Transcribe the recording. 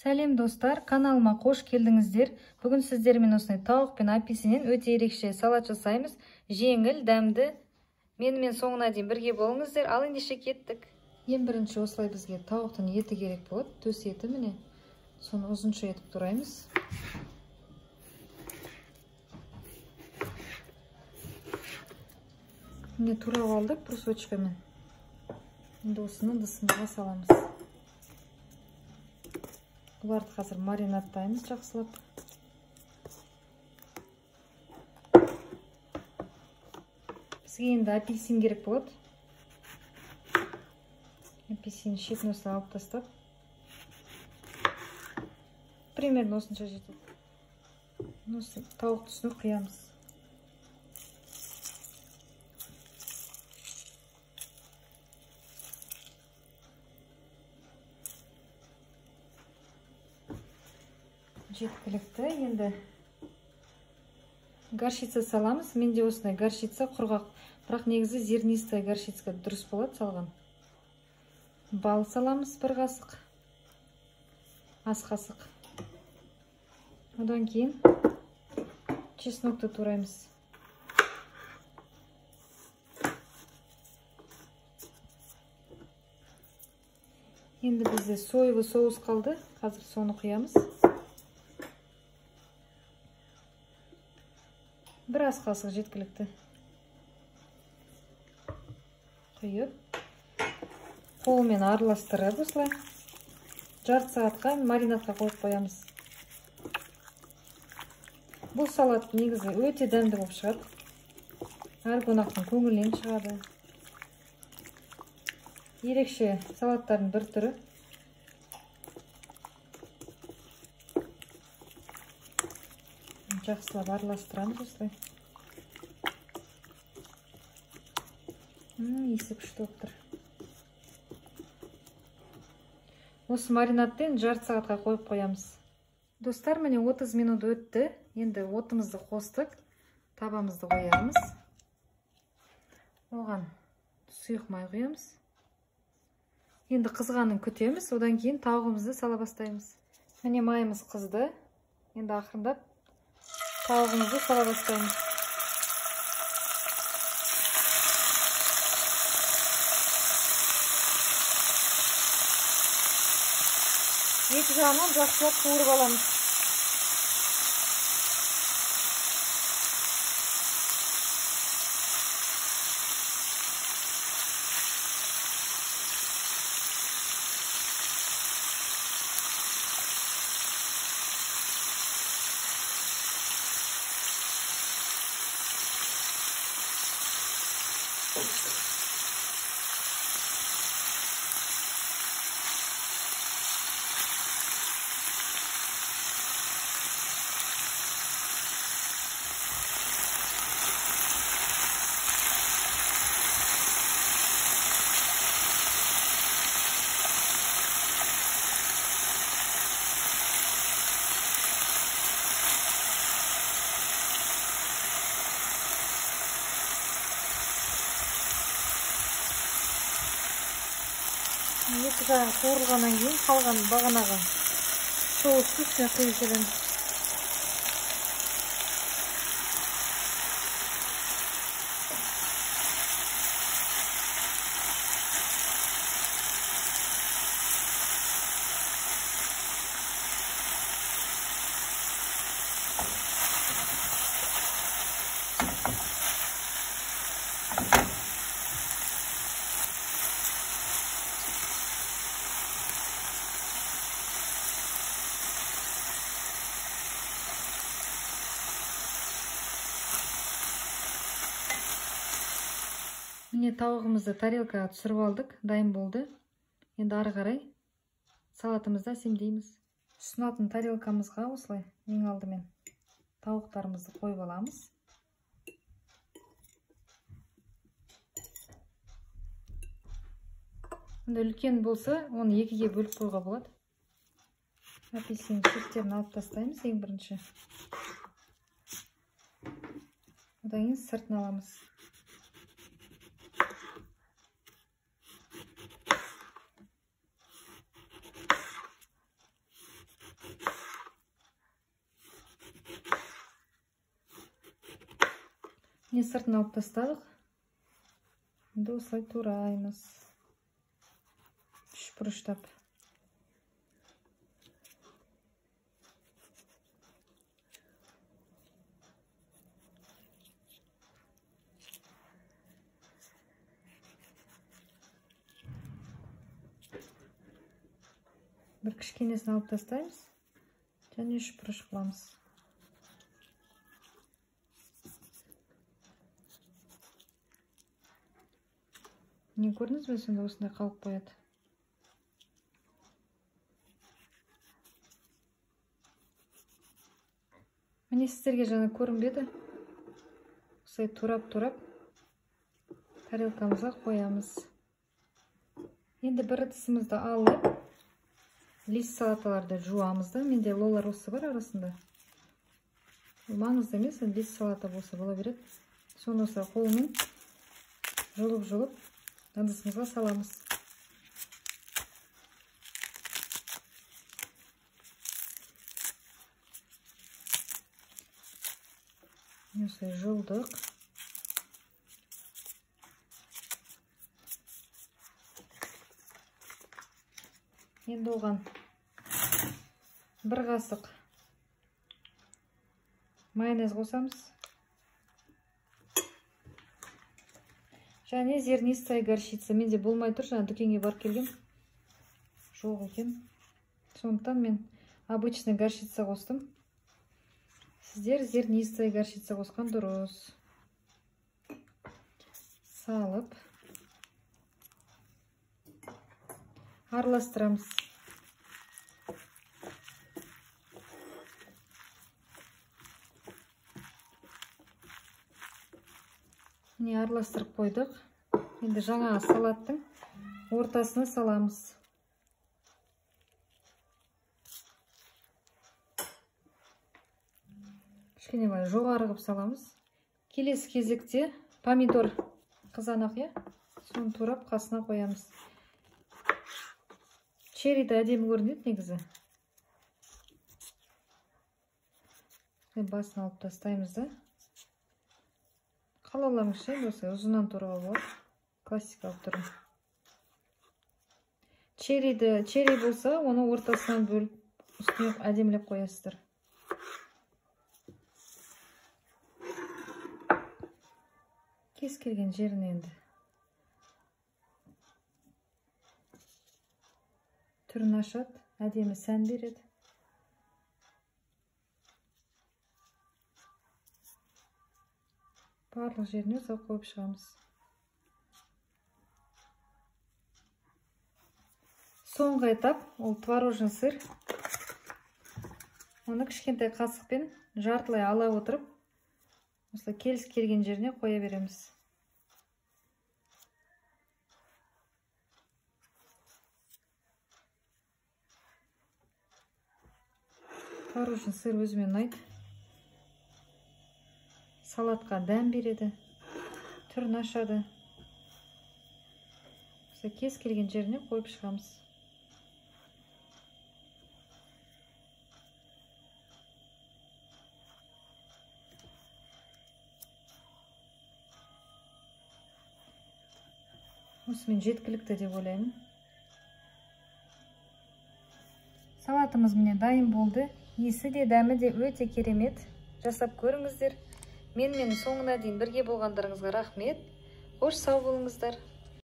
Сәлем достар, каналыма қош келдіңіздер. Бүгін сіздермен осындай тауық пен апельсиннен өте ерекше салат жасаймыз. Жеңіл, дәмді. Менімен соңына дейін бірге болыңыздар. Ал ендеше кеттік. Ең бірінші осылай бізге тауықтың еті керек болады. Төс еті міне. Соны ұзынша етіп тураймыз. Міне турап алдық брусочкамен. Енді осыны дысымызға саламыз. Бұларды қазір маринаттаймыз жақсылап. Бізге енді апельсин керек болады. Апельсин шетін осылай алып тастап. Примерно осынша жетеді. Осы тауық түсіне құямыз. Жеткілікті. Енді горчица саламыз. Менде осындай горчица құрғақ, бірақ негізі зернистая горчица дұрыс болады салған. Бал саламыз 1 қасық, ас қасық. Одан кейін чеснокты тураймыз. Енді бізде соевый соус қалды. Қазір соны құямыз. 1 ас қасық жеткілікті. Құйып, қолмен араластырып осылай жарты сағатқа маринадқа қойып қоямыз. Бұл салат негізі өте дәмді болып шығады. Әр қонақтың көңілінен шығады. Ерекше салаттардың бір түрі. Жақсылап араластырамыз осылай. Иісі күшті болып тұр. Осы маринадтен жарты сағатқа қойып қоямыз. Достар, міне 30 минут өтті. Енді отымызды қостық. Табамызды қоямыз. Оған сұйық май құямыз. Енді қызғанын күтеміз. Одан кейін тауығымызды сала бастаймыз. Міне майымыз қызды. Енді ақырындап тауығымызды сала бастаймыз. Екі жағынан жақсылап қуырып аламыз. Екі жағы қуырылғаннан кейін қалған бағанағы соусты үстіне құйып жібереміз. Міне тауығымызды тарелкаға түсіріп алдық, дайын болды. Енді ары қарай салатымызды әсемдейміз. Ұсынатын тарелкамызға осылай ең алдымен тауықтарымызды қойып аламыз. Енді үлкен болса, оны екіге бөліп қойға болады. Апельсин шеттерін алып тастаймыз ең бірінші. Одан кейін сыртын аламыз. Не сыртын алып тастадық. Енді осылай тураймыз. Үш бұрыштап. Бір кішкенесін алып тастаймыз. Және үш бұрыш қыламыз. Не көрдіңіз бе, сонда осындай қалып қояды. Міне сіздерге жаңа көрінбеді. Осылай турап-турап тарелкамызға қоямыз. Енді бір ыдысымызды алып, лист салаталарды жуамыз да. Менде лола россы бар арасында. Маңызды емес, лист салата болса бола береді. Соны осылай қолмен жұлып-жұлып ыдысымызға саламыз. Осылай жұлдық. Енді оған бір қасық майонез қосамыз. Және зернистая горчица. Менде болмай тұр, жаңа дүкенге барып келгем. Жоқ екен. Сондықтан мен обычный горчица қостым. Сіздер зернистая горчица қосқан дұрыс. Салып араластырамыз. Міне араластырып қойдық. Енді жаңа салаттың ортасына саламыз. Кішкене былай жоғары қылып саламыз. Келесі кезекте помидор қызанақ, соны турап қасына қоямыз. Черриді әдемі көрінеді негізі. Басын алып тастаймыз да. Қалауларыңызша осылай ұзыннан тұруға болады. Классикалық түрі. Черри болса, оны ортасынан бөліп, үстіне әдемілеп қоясыздар. Кез келген жерін енді. Түрін ашады, әдемі сән береді. Барлық жеріне осылай қойып шығамыз. Соңғы этап ол творожный сыр. Оны кішкентай қасықпен жартылай ала отырып, осылай келіс келген жеріне қоя береміз. Творожный сыр өзіме ұнайды. Салатқа дәм береді, түрін ашады. Кез келген жеріне қойып шығамыз. Осымен жеткілікті деп ойлаймын. Салатымыз міне дайын болды. Иісі де, дәмі де өте керемет. Жасап көріңіздер. Менімен соңына дейін бірге болғандарыңызға рахмет. Қош сау болыңыздар.